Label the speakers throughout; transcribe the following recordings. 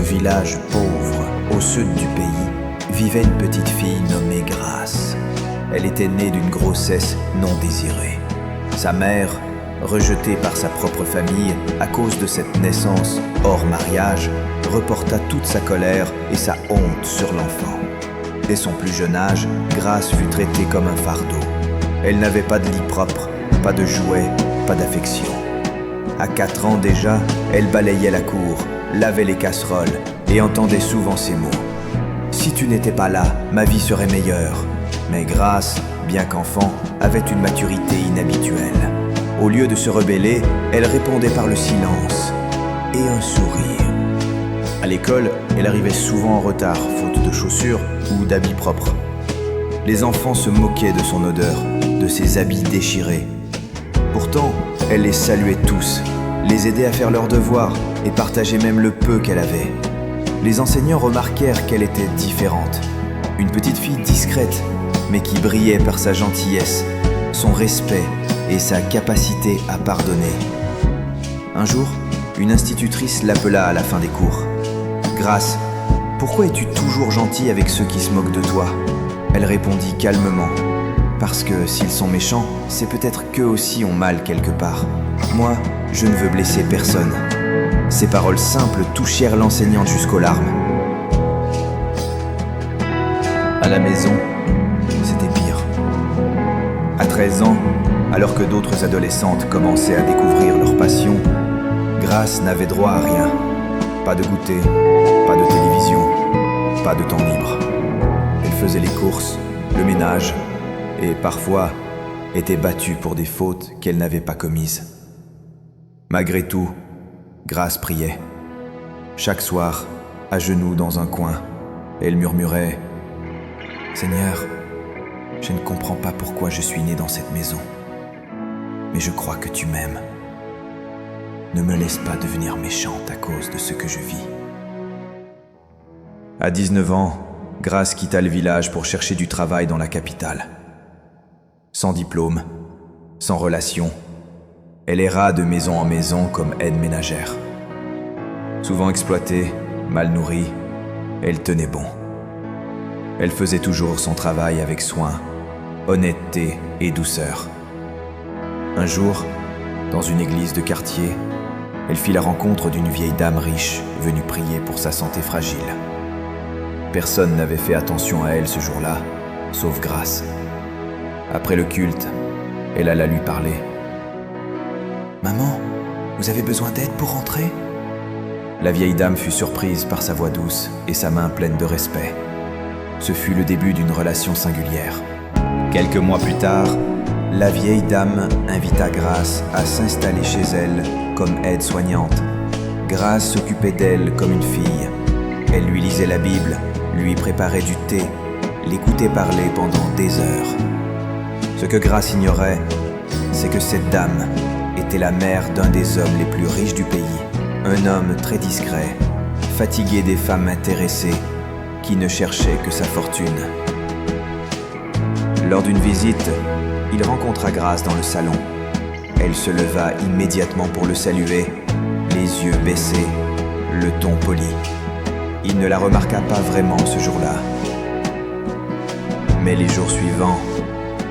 Speaker 1: village pauvre, au sud du pays, vivait une petite fille nommée Grace. Elle était née d'une grossesse non désirée. Sa mère, rejetée par sa propre famille à cause de cette naissance hors mariage, reporta toute sa colère et sa honte sur l'enfant. Dès son plus jeune âge, Grace fut traitée comme un fardeau. Elle n'avait pas de lit propre, pas de jouets, pas d'affection. À 4 ans déjà, elle balayait la cour, lavait les casseroles et entendait souvent ces mots. « Si tu n'étais pas là, ma vie serait meilleure. » Mais Grace, bien qu'enfant, avait une maturité inhabituelle. Au lieu de se rebeller, elle répondait par le silence et un sourire. À l'école, elle arrivait souvent en retard, faute de chaussures ou d'habits propres. Les enfants se moquaient de son odeur, de ses habits déchirés. Pourtant, elle les saluait tous, les aidait à faire leurs devoirs et partageait même le peu qu'elle avait. Les enseignants remarquèrent qu'elle était différente. Une petite fille discrète, mais qui brillait par sa gentillesse, son respect et sa capacité à pardonner. Un jour, une institutrice l'appela à la fin des cours. « Grace, pourquoi es-tu toujours gentille avec ceux qui se moquent de toi ?» Elle répondit calmement. « Parce que s'ils sont méchants, c'est peut-être qu'eux aussi ont mal quelque part. Moi, je ne veux blesser personne. » Ces paroles simples touchèrent l'enseignante jusqu'aux larmes. À la maison, c'était pire. À 13 ans, alors que d'autres adolescentes commençaient à découvrir leur passion, Grace n'avait droit à rien. Pas de goûter, pas de télévision, pas de temps libre. Elle faisait les courses, le ménage et parfois était battue pour des fautes qu'elle n'avait pas commises. Malgré tout, Grace priait. Chaque soir, à genoux dans un coin, elle murmurait « Seigneur, je ne comprends pas pourquoi je suis née dans cette maison, mais je crois que tu m'aimes. Ne me laisse pas devenir méchante à cause de ce que je vis. » À 19 ans, Grace quitta le village pour chercher du travail dans la capitale. Sans diplôme, sans relation, elle erra de maison en maison comme aide ménagère. Souvent exploitée, mal nourrie, elle tenait bon. Elle faisait toujours son travail avec soin, honnêteté et douceur. Un jour, dans une église de quartier, elle fit la rencontre d'une vieille dame riche venue prier pour sa santé fragile. Personne n'avait fait attention à elle ce jour-là, sauf Grace. Après le culte, elle alla lui parler. « Maman, vous avez besoin d'aide pour rentrer ?» La vieille dame fut surprise par sa voix douce et sa main pleine de respect. Ce fut le début d'une relation singulière. Quelques mois plus tard, la vieille dame invita Grace à s'installer chez elle comme aide-soignante. Grace s'occupait d'elle comme une fille. Elle lui lisait la Bible, lui préparait du thé, l'écoutait parler pendant des heures. Ce que Grace ignorait, c'est que cette dame était la mère d'un des hommes les plus riches du pays, un homme très discret, fatigué des femmes intéressées, qui ne cherchait que sa fortune. Lors d'une visite, il rencontra Grace dans le salon. Elle se leva immédiatement pour le saluer, les yeux baissés, le ton poli. Il ne la remarqua pas vraiment ce jour-là. Mais les jours suivants,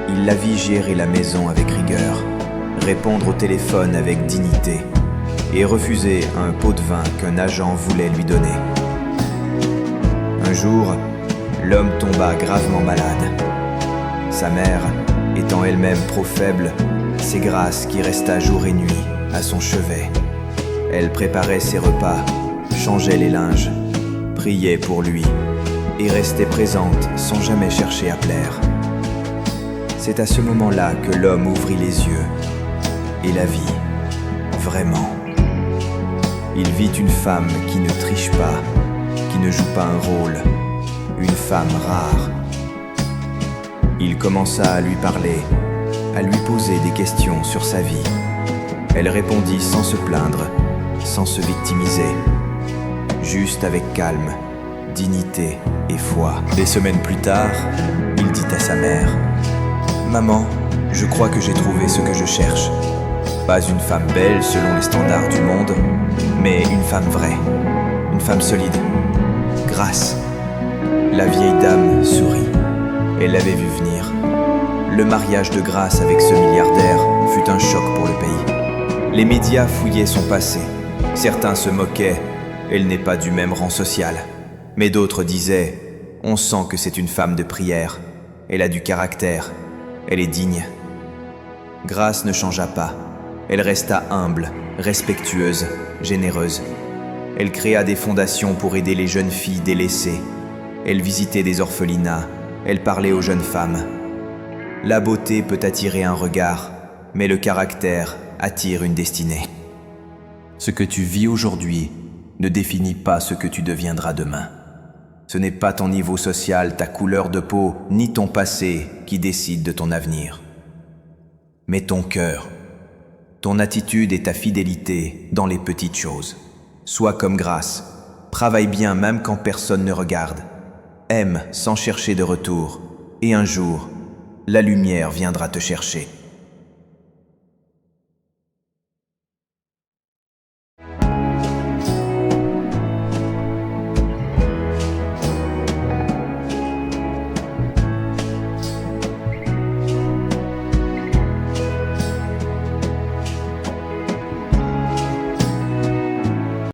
Speaker 1: il la vit gérer la maison avec rigueur, répondre au téléphone avec dignité et refuser un pot de vin qu'un agent voulait lui donner. Un jour, l'homme tomba gravement malade. Sa mère, étant elle-même trop faible, c'est Grace qui resta jour et nuit à son chevet. Elle préparait ses repas, changeait les linges, priait pour lui et restait présente sans jamais chercher à plaire. C'est à ce moment-là que l'homme ouvrit les yeux et la vit, vraiment. Il vit une femme qui ne triche pas, qui ne joue pas un rôle, une femme rare. Il commença à lui parler, à lui poser des questions sur sa vie. Elle répondit sans se plaindre, sans se victimiser, juste avec calme, dignité et foi. Des semaines plus tard, il dit à sa mère « Maman, je crois que j'ai trouvé ce que je cherche. Pas une femme belle selon les standards du monde, mais une femme vraie. une femme solide. Grâce. La vieille dame sourit. Elle l'avait vu venir. Le mariage de Grâce avec ce milliardaire fut un choc pour le pays. Les médias fouillaient son passé. Certains se moquaient, elle n'est pas du même rang social. Mais d'autres disaient, on sent que c'est une femme de prière. Elle a du caractère, elle est digne. Grâce ne changea pas. Elle resta humble, respectueuse, généreuse. Elle créa des fondations pour aider les jeunes filles délaissées. Elle visitait des orphelinats, elle parlait aux jeunes femmes. La beauté peut attirer un regard, mais le caractère attire une destinée. Ce que tu vis aujourd'hui ne définit pas ce que tu deviendras demain. Ce n'est pas ton niveau social, ta couleur de peau, ni ton passé qui décide de ton avenir. Mais ton cœur, ton attitude et ta fidélité dans les petites choses. Sois comme Grâce, travaille bien même quand personne ne regarde. Aime sans chercher de retour, et un jour, la lumière viendra te chercher.